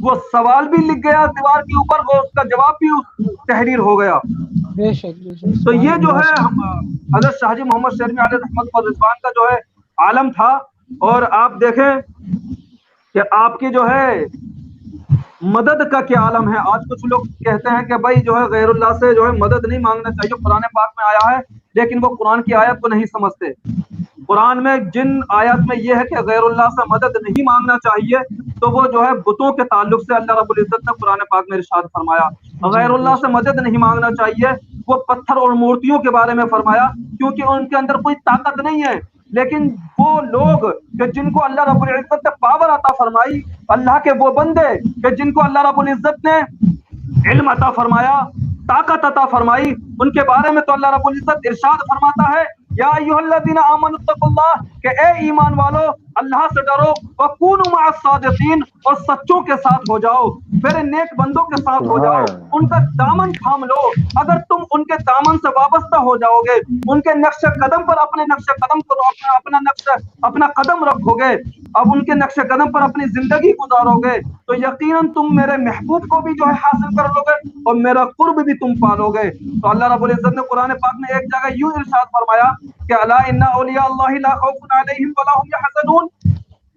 وہ سوال بھی لکھ گیا دیوار کے اوپر اور اس کا جواب بھی تحریر ہو گیا۔ بے شک بے شک، تو یہ جو ہے حضرت شاہجی محمد شیر میاں علیہ رحمت و رضوان کا جو ہے عالم تھا۔ اور آپ دیکھیں کہ آپ کی جو ہے مدد کا کیا عالم ہے۔ آج کچھ لوگ کہتے ہیں کہ بھائی جو ہے غیر اللہ سے جو ہے مدد نہیں مانگنا چاہیے، قرآن پاک میں آیا ہے، لیکن وہ قرآن کی آیت کو نہیں سمجھتے۔ قرآن میں جن آیات میں یہ ہے کہ غیر اللہ سے مدد نہیں مانگنا چاہیے، تو وہ جو ہے بتوں کے تعلق سے اللہ رب العزت نے قرآن پاک میں ارشاد فرمایا۔ غیر اللہ سے مدد نہیں مانگنا چاہیے، وہ پتھر اور مورتیوں کے بارے میں فرمایا، کیونکہ ان کے اندر کوئی طاقت نہیں ہے۔ لیکن وہ لوگ کہ جن کو اللہ رب العزت نے پاور عطا فرمائی، اللہ کے وہ بندے کہ جن کو اللہ رب العزت نے علم عطا فرمایا، طاقت عطا فرمائی، ان کے بارے میں تو اللہ رب العزت ارشاد فرماتا ہے یا ایھا الذین آمنوا اتقوا اللہ، کہ اے ایمان والو اللہ سے ڈرو، وکونوا مع الصادقین، اور سچوں کے ساتھ ہو جاؤ، میرے نیک بندوں کے ساتھ ہو جاؤ، ان کا دامن تھام لو۔ اگر تم ان کے دامن سے وابستہ ہو جاؤ گے، ان کے نقش قدم پر اپنے نقش قدم کو اپنا قدم رکھو گے، اب ان کے نقش قدم پر اپنی زندگی گزارو گے، تو یقیناً تم میرے محبوب کو بھی جو ہے حاصل کر لو گے اور میرا قرب بھی تم پالو گے۔ تو اللہ رب العزت نے قرآن پاک میں ایک جگہ یوں ارشاد فرمایا کہ الا ان اولیاء اللہ لا خوف علیہم ولا هم یحزنون،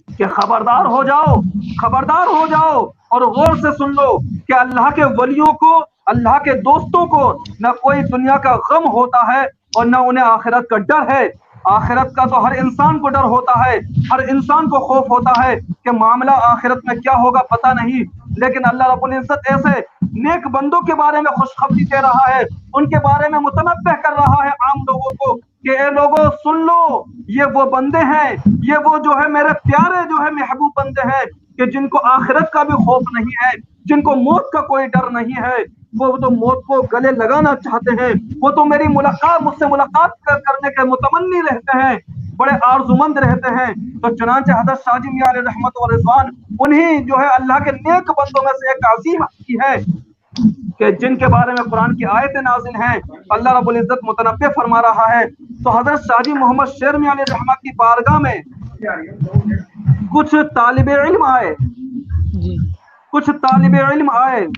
کہ خبردار ہو جاؤ اور غور سے سن لو کہ اللہ کے ولیوں کو، اللہ کے دوستوں کو نہ کوئی دنیا کا غم ہوتا ہے اور نہ انہیں آخرت کا ڈر ہے۔ آخرت کا تو ہر انسان کو ڈر ہوتا ہے، ہر انسان کو خوف ہوتا ہے کہ معاملہ آخرت میں کیا ہوگا پتہ نہیں، لیکن اللہ رب العزت ایسے نیک بندوں کے بارے میں خوشخبری دے رہا ہے، ان کے بارے میں متنبہ کر رہا ہے عام لوگوں کو کہ اے لوگوں سن لو، یہ وہ بندے ہیں، یہ وہ جو ہے میرے پیارے جو ہے محبوب بندے ہیں کہ جن کو آخرت کا بھی خوف نہیں ہے، جن کو موت کا کوئی ڈر نہیں ہے، وہ تو موت کو گلے لگانا چاہتے ہیں، وہ تو مجھ سے ملاقات کرنے کے متمنی رہتے ہیں، بڑے آرزومند رہتے ہیں۔ تو چنانچہ حضرت شاہجی میاں علیہ رحمت و رضوان انہی جو ہے اللہ کے نیک بندوں میں سے ایک عظیم ہستی ہے کہ جن کے بارے میں قرآن کی آیتیں نازل ہیں۔ اللہ رب العزت متنبہ فرما رہا ہے تو حضرت شاہ جی محمد شیرنی علیہ رحمہ کی بارگاہ میں کچھ طالب علم آئے، جی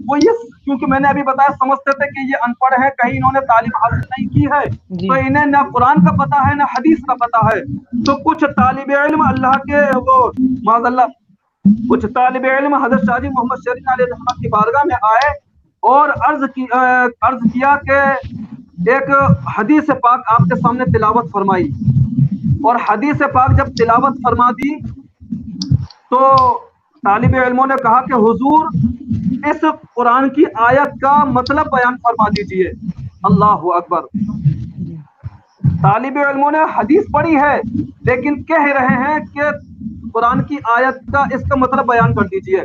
وہ یہ کیونکہ میں نے ابھی بتایا سمجھتے تھے کہ یہ ان پڑھ ہے، کہیں انہوں نے تعلیم حاصل نہیں کی ہے، جی تو انہیں نہ قرآن کا پتہ ہے نہ حدیث کا پتہ ہے. تو کچھ طالب علم اللہ کے وہ معاذ اللہ کچھ طالب علم حضرت شاہ جی محمد شیرنی علیہ رحمہ کی بارگاہ میں آئے اور عرض کیا کہ ایک حدیث پاک آپ کے سامنے تلاوت فرمائی، اور حدیث پاک جب تلاوت فرما دی تو طالب علموں نے کہا کہ حضور اس قرآن کی آیت کا مطلب بیان فرما دیجئے. اللہ اکبر. طالب علموں نے حدیث پڑھی ہے لیکن کہہ رہے ہیں کہ قرآن کی آیت کا اس کا مطلب بیان کر دیجئے.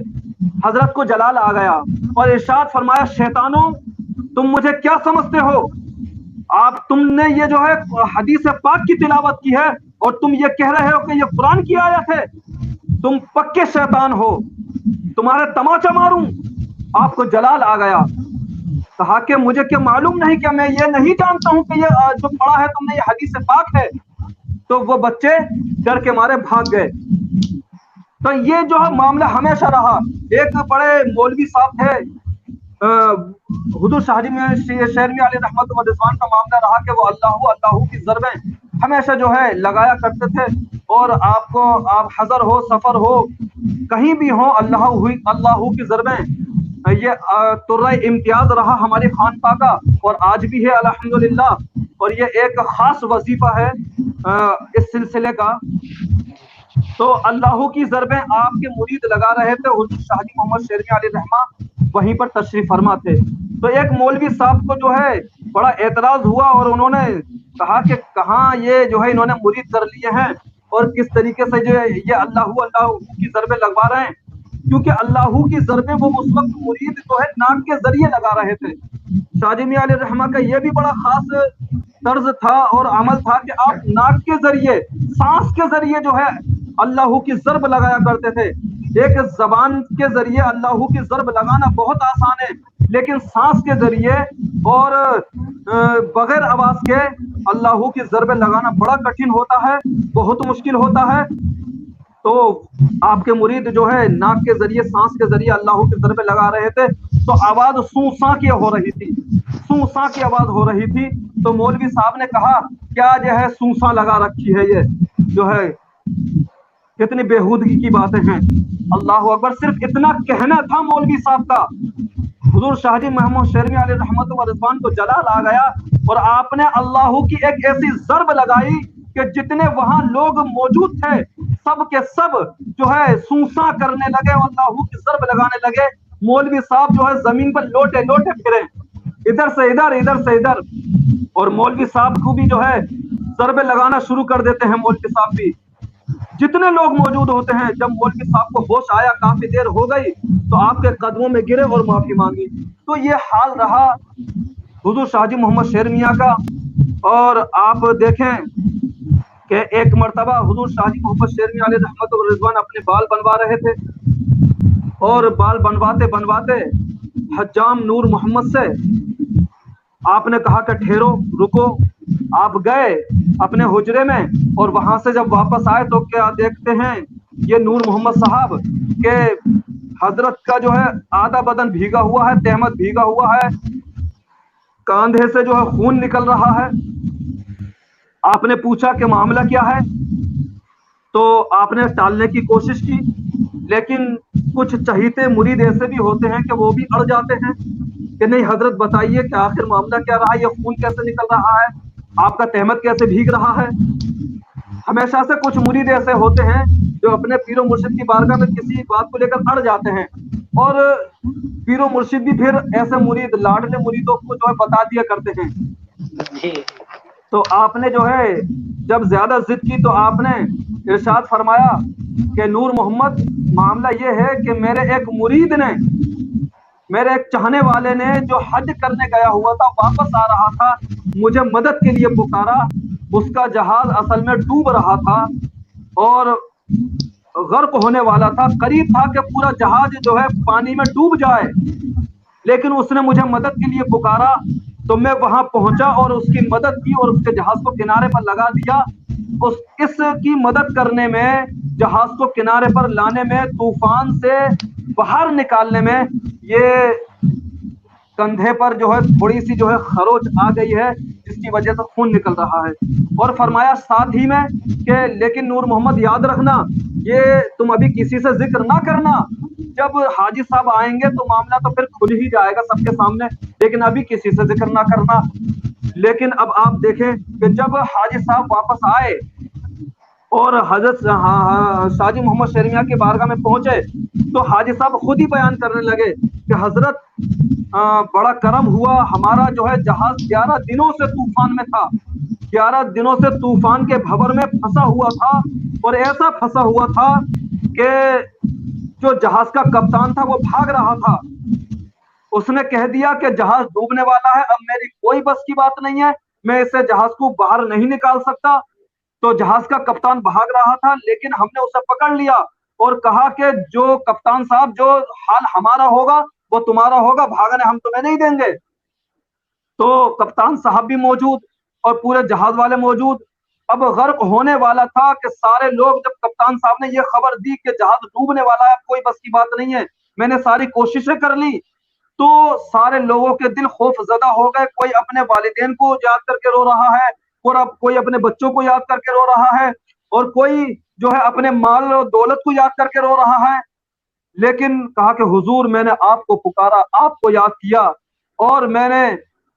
حضرت کو جلال آ گیا اور ارشاد فرمایا شیطانوں تم مجھے کیا سمجھتے ہو؟ تم نے یہ جو ہے حدیث پاک کی تلاوت کی ہے اور تم یہ کہہ رہے ہو کہ یہ قرآن کی آیت ہے. تم پکے شیطان ہو، تمہارے تماچا ماروں. آپ کو جلال آ گیا. کہا کہ مجھے کیا معلوم نہیں کہ میں یہ نہیں جانتا ہوں کہ یہ جو پڑھا ہے تم نے یہ حدیث پاک ہے. تو وہ بچے ڈر کے مارے بھاگ گئے. تو یہ جو ہے معاملہ ہمیشہ رہا. ایک بڑے مولوی صاحب تھے حضور شاہ جی شیرنی علیہ رحمت و رضوان کا معاملہ رہا کہ وہ اللہ کی ضربیں ہمیشہ جو ہے لگایا کرتے تھے، اور آپ حضر ہو سفر ہو کہیں بھی ہو اللہ کی ضربیں یہ ترہ امتیاز رہا ہماری خانقاہ کا، اور آج بھی ہے الحمدللہ. اور یہ ایک خاص وظیفہ ہے اس سلسلے کا. تو اللہ کی ضربیں آپ کے مرید لگا رہے تھے. حضور شاہ جی محمد شیرنی علیہ رحمہ وہیں پر تشریف فرما تھے. تو ایک مولوی صاحب کو جو ہے بڑا اعتراض ہوا اور انہوں نے کہا کہ کہاں یہ جو ہے انہوں نے مرید کر لیے ہیں اور کس طریقے سے جو ہے یہ اللہ کی ضربیں لگوا رہے ہیں. کیونکہ اللہ کی ضربیں وہ اس وقت مرید جو ہے ناک کے ذریعے لگا رہے تھے. شاہ جی میاں علیہ رحمہ کا یہ بھی بڑا خاص طرز تھا اور عمل تھا کہ آپ ناک کے ذریعے سانس کے ذریعے جو ہے اللہ کی ضرب لگایا کرتے تھے. ایک زبان کے ذریعے اللہ کی ضرب لگانا بہت آسان ہے، لیکن سانس کے ذریعے اور بغیر آواز کے اللہ کی ضرب لگانا بڑا کٹھن ہوتا ہے، بہت مشکل ہوتا ہے. تو آپ کے مرید جو ہے ناک کے ذریعے سانس کے ذریعے اللہ کی ضربیں لگا رہے تھے. تو آواز سوں ساں کی ہو رہی تھی، آواز ہو رہی تھی. تو مولوی صاحب نے کہا کیا جو ہے سوں ساں لگا رکھی ہے، یہ جو ہے کتنی بےہودگی کی باتیں ہیں. اللہ اکبر. صرف اتنا کہنا تھا مولوی صاحب کا. حضور شاہ جی محمد شیرنی علیہ رحمت و رضوان کو جلال آ گیا اور آپ نے اللہ کی ایک ایسی ضرب لگائی کہ جتنے وہاں لوگ موجود تھے سب کے سب جو ہے سونساں کرنے لگے اور اللہ کی ضرب لگانے لگے. مولوی صاحب جو ہے زمین پر لوٹے پھرے، ادھر سے ادھر، اور مولوی صاحب کو بھی جو ہے ضربیں لگانا شروع کر دیتے ہیں. مولوی صاحب بھی جتنے لوگ موجود ہوتے ہیں. جب مولوی صاحب کو ہوش آیا کافی دیر ہو گئی تو آپ کے قدموں میں گرے اور معافی مانگی. تو یہ حال رہا حضور شاہ جی محمد شیرنیہ کا. اور آپ دیکھیں کہ ایک مرتبہ حضور شاہ جی محمد شیرنی علیہ رحمت و رضوان اپنے بال بنوا رہے تھے، اور بال بنواتے حجام نور محمد سے آپ نے کہا کہ ٹھہرو رکو. آپ گئے اپنے حجرے میں اور وہاں سے جب واپس آئے تو کیا دیکھتے ہیں یہ نور محمد صاحب کہ حضرت کا جو ہے آدھا بدن بھیگا ہوا ہے، تہمت بھیگا ہوا ہے، کاندھے سے جو ہے خون نکل رہا ہے. آپ نے پوچھا کہ معاملہ کیا ہے، تو آپ نے ٹالنے کی کوشش کی، لیکن کچھ چہیتے مرید ایسے بھی ہوتے ہیں کہ وہ بھی اڑ جاتے ہیں کہ نہیں حضرت بتائیے کہ آخر معاملہ کیا رہا، یہ خون کیسے نکل رہا ہے، آپ کا تہمت کیسے بھیگ رہا ہے. ہمیشہ سے کچھ مرید ایسے ہوتے ہیں جو اپنے پیر و مرشد کی بارگاہ میں کسی بات کو لے کر اڑ جاتے ہیں، اور پیر و مرشد بھی پھر ایسے مرید لاڈلے مریدوں کو جو ہے بتا دیا کرتے ہیں. تو آپ نے جو ہے جب زیادہ ضد کی تو آپ نے ارشاد فرمایا کہ نور محمد معاملہ یہ ہے کہ میرے ایک مرید نے، میرے ایک چاہنے والے نے جو حج کرنے گیا ہوا تھا واپس آ رہا تھا، مجھے مدد کے لیے پکارا. اس کا جہاز اصل میں ڈوب رہا تھا اور غرق ہونے والا تھا، قریب تھا کہ پورا جہاز جو ہے پانی میں ڈوب جائے، لیکن اس نے مجھے مدد کے لیے پکارا. تو میں وہاں پہنچا اور اس کی مدد کی اور اس کے جہاز کو کنارے پر لگا دیا. اس کی مدد کرنے میں، جہاز کو کنارے پر لانے میں، طوفان سے باہر نکالنے میں یہ کندھے پر جو ہے تھوڑی سی جو ہے خروچ آ گئی ہے، جس کی وجہ سے خون نکل رہا ہے. اور فرمایا ساتھ ہی میں کہ لیکن نور محمد یاد رکھنا، یہ تم ابھی کسی سے ذکر نہ کرنا، جب حاجی صاحب آئیں گے تو معاملہ تو پھر کھل ہی جائے گا سب کے سامنے، لیکن ابھی کسی سے ذکر نہ کرنا. لیکن اب آپ دیکھیں کہ جب حاجی صاحب واپس آئے اور حضرت شاہجی محمد شیر میاں کی بارگاہ میں پہنچے تو حاجی صاحب خود ہی بیان کرنے لگے کہ حضرت بڑا کرم ہوا، ہمارا جو ہے جہاز 11 دنوں سے طوفان میں تھا، 11 دنوں سے طوفان کے بھنور میں پھنسا ہوا تھا، اور ایسا پھنسا ہوا تھا کہ جو جہاز کا کپتان تھا وہ بھاگ رہا تھا. اس نے کہہ دیا کہ جہاز ڈوبنے والا ہے، اب میری کوئی بس کی بات نہیں ہے، میں اسے جہاز کو باہر نہیں نکال سکتا. تو جہاز کا کپتان بھاگ رہا تھا، لیکن ہم نے اسے پکڑ لیا اور کہا کہ جو کپتان صاحب، جو حال ہمارا ہوگا وہ تمہارا ہوگا، بھاگنے ہم تمہیں نہیں دیں گے. تو کپتان صاحب بھی موجود اور پورے جہاز والے موجود. اب غرق ہونے والا تھا کہ سارے لوگ، جب کپتان صاحب نے یہ خبر دی کہ جہاز ڈوبنے والا ہے، اب کوئی بس کی بات نہیں ہے، میں نے ساری کوششیں کر لی، تو سارے لوگوں کے دل خوف زدہ ہو گئے. کوئی اپنے والدین کو یاد کر کے رو رہا ہے، اور اب کوئی اپنے بچوں کو یاد کر کے رو رہا ہے، اور کوئی جو ہے اپنے مال و دولت کو یاد کر کے رو رہا ہے. لیکن کہا کہ حضور میں نے آپ کو پکارا، آپ کو یاد کیا، اور میں نے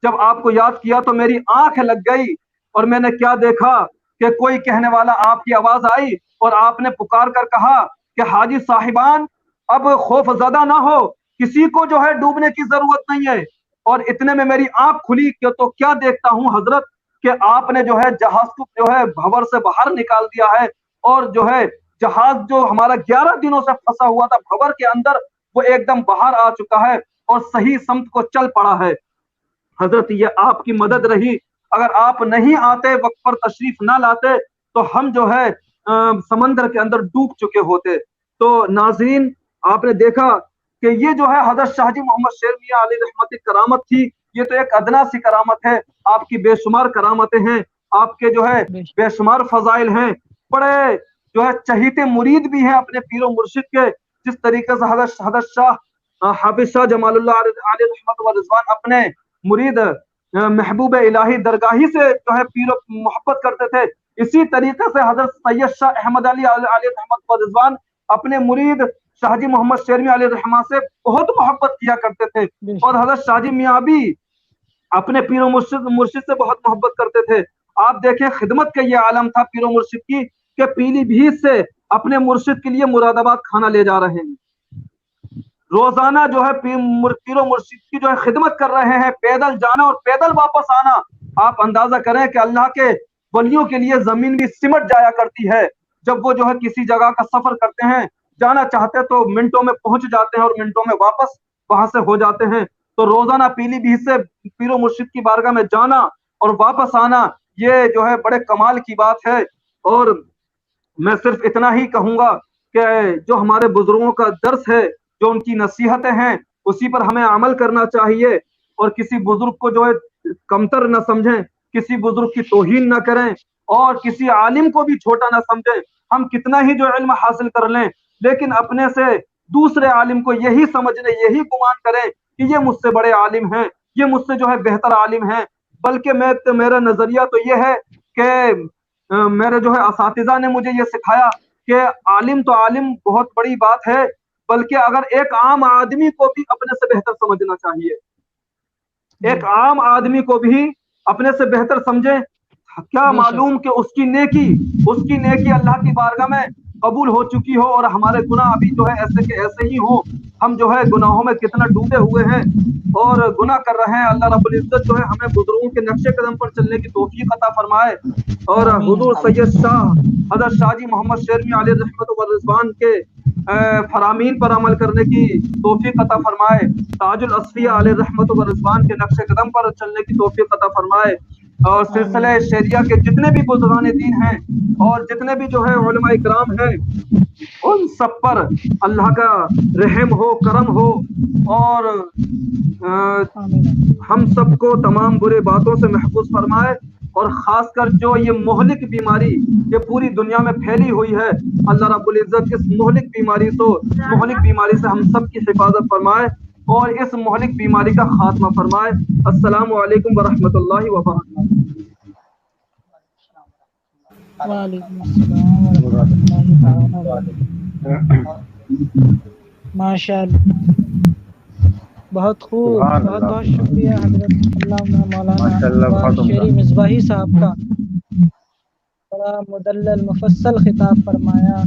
جب آپ کو یاد کیا تو میری آنکھ لگ گئی، اور میں نے کیا دیکھا کہ کوئی کہنے والا آپ کی آواز آئی اور آپ نے پکار کر کہا کہ حاجی صاحبان اب خوف زدہ نہ ہو، کسی کو جو ہے ڈوبنے کی ضرورت نہیں ہے. اور اتنے میں میری آنکھ کھلی کہ تو کیا دیکھتا ہوں حضرت کہ آپ نے جو ہے جہاز کو جو ہے بھنور سے باہر نکال دیا ہے، اور جو ہے جہاز جو ہمارا 11 دنوں سے پھنسا ہوا تھا بھنور کے اندر، وہ ایک دم باہر آ چکا ہے اور صحیح سمت کو چل پڑا ہے. حضرت یہ آپ کی مدد رہی، اگر آپ نہیں آتے، وقت پر تشریف نہ لاتے، تو ہم جو ہے سمندر کے اندر ڈوب چکے ہوتے. تو ناظرین، آپ نے دیکھا کہ یہ جو ہے حضرت شاہ جی محمد شیر میاں علیہ رحمت کرامت تھی. یہ تو ایک ادنا سی کرامت ہے، آپ کی بے شمار کرامتیں ہیں، آپ کے جو ہے بے شمار فضائل ہیں، بڑے جو ہے چہیتے مرید بھی ہیں اپنے پیر و مرشد کے. جس طریقے سے حضرت شاہ حافظ شاہ جمال اللہ علیہ رحمت و رضوان اپنے مرید محبوب الہی درگاہی سے جو ہے پیر و محبت کرتے تھے، اسی طریقے سے حضرت سید شاہ احمد علی علیہ رحمت و رضوان اپنے مرید شاہ جی محمد شیر میاں علیہ رحمہ سے بہت محبت کیا کرتے تھے. اور حضرت شاہ جی میاں بھی اپنے پیر و مرشد سے بہت محبت کرتے تھے. آپ دیکھیں خدمت کا یہ عالم تھا پیر و مرشد کی کہ پیلی بھیت سے اپنے مرشد کے لیے مراد آباد کھانا لے جا رہے ہیں، روزانہ جو ہے پیر و مرشد کی جو ہے خدمت کر رہے ہیں، پیدل جانا اور پیدل واپس آنا. آپ اندازہ کریں کہ اللہ کے ولیوں کے لیے زمین بھی سمٹ جایا کرتی ہے. جب وہ جو ہے کسی جگہ کا سفر کرتے ہیں، جانا چاہتے تو منٹوں میں پہنچ جاتے ہیں اور منٹوں میں واپس وہاں سے ہو جاتے ہیں. تو روزانہ پیلی بھیت سے پیر و مرشد کی بارگاہ میں جانا اور واپس آنا، یہ جو ہے بڑے کمال کی بات ہے. اور میں صرف اتنا ہی کہوں گا کہ جو ہمارے بزرگوں کا درس ہے، جو ان کی نصیحتیں ہیں، اسی پر ہمیں عمل کرنا چاہیے، اور کسی بزرگ کو جو ہے کمتر نہ سمجھیں، کسی بزرگ کی توہین نہ کریں، اور کسی عالم کو بھی چھوٹا نہ سمجھیں. ہم کتنا ہی جو علم حاصل کر لیں، لیکن اپنے سے دوسرے عالم کو یہی سمجھ لیں، یہی گمان کریں کہ یہ مجھ سے بڑے عالم ہیں، یہ مجھ سے جو ہے بہتر عالم ہیں. بلکہ میرا نظریہ تو یہ ہے کہ میرے جو ہے اساتذہ نے مجھے یہ سکھایا کہ عالم تو عالم بہت بڑی بات ہے، بلکہ اگر ایک عام آدمی کو بھی اپنے سے بہتر سمجھنا چاہیے، ایک عام آدمی کو بھی اپنے سے بہتر سمجھے. کیا معلوم کہ اس کی نیکی اللہ کی بارگاہ میں قبول ہو چکی ہو، اور ہمارے گناہ ابھی جو ہے ایسے کے ایسے ہی ہوں. ہم جو ہے گناہوں میں کتنا ڈوبے ہوئے ہیں اور گناہ کر رہے ہیں. اللہ رب العزت جو ہے ہمیں بزرگوں کے نقش قدم پر چلنے کی توفیق عطا فرمائے، اور حضور سید شاہ حضرت شاہ جی محمد شیر میاں علیہ رحمت و رضوان کے فرامین پر عمل کرنے کی توفیق عطا فرمائے، تاج الاصفیاء علیہ رحمت و رضوان کے نقش قدم پر چلنے کی توفیق عطا فرمائے. اور سلسلہ شریعہ کے جتنے بھی بزرگان دین ہیں اور جتنے بھی جو ہے علماء کرام ہیں ان سب پر اللہ کا رحم ہو، کرم ہو، اور ہم سب کو تمام برے باتوں سے محفوظ فرمائے، اور خاص کر جو یہ مہلک بیماری یہ پوری دنیا میں پھیلی ہوئی ہے، اللہ رب العزت اس مہلک بیماری سے ہم سب کی حفاظت فرمائے اور اس مہلک بیماری کا خاتمہ فرمائے۔ السلام علیکم ورحمۃ اللہ وبرکاتہ۔ وعلیکم السلام ورحمۃ اللہ وبرکاتہ۔ ماشاء اللہ، بہت خوب، بہت بہت شکریہ حضرت علامہ مولانا شیری مصباحی صاحب کا، بڑا مدلل مفصل خطاب فرمایا۔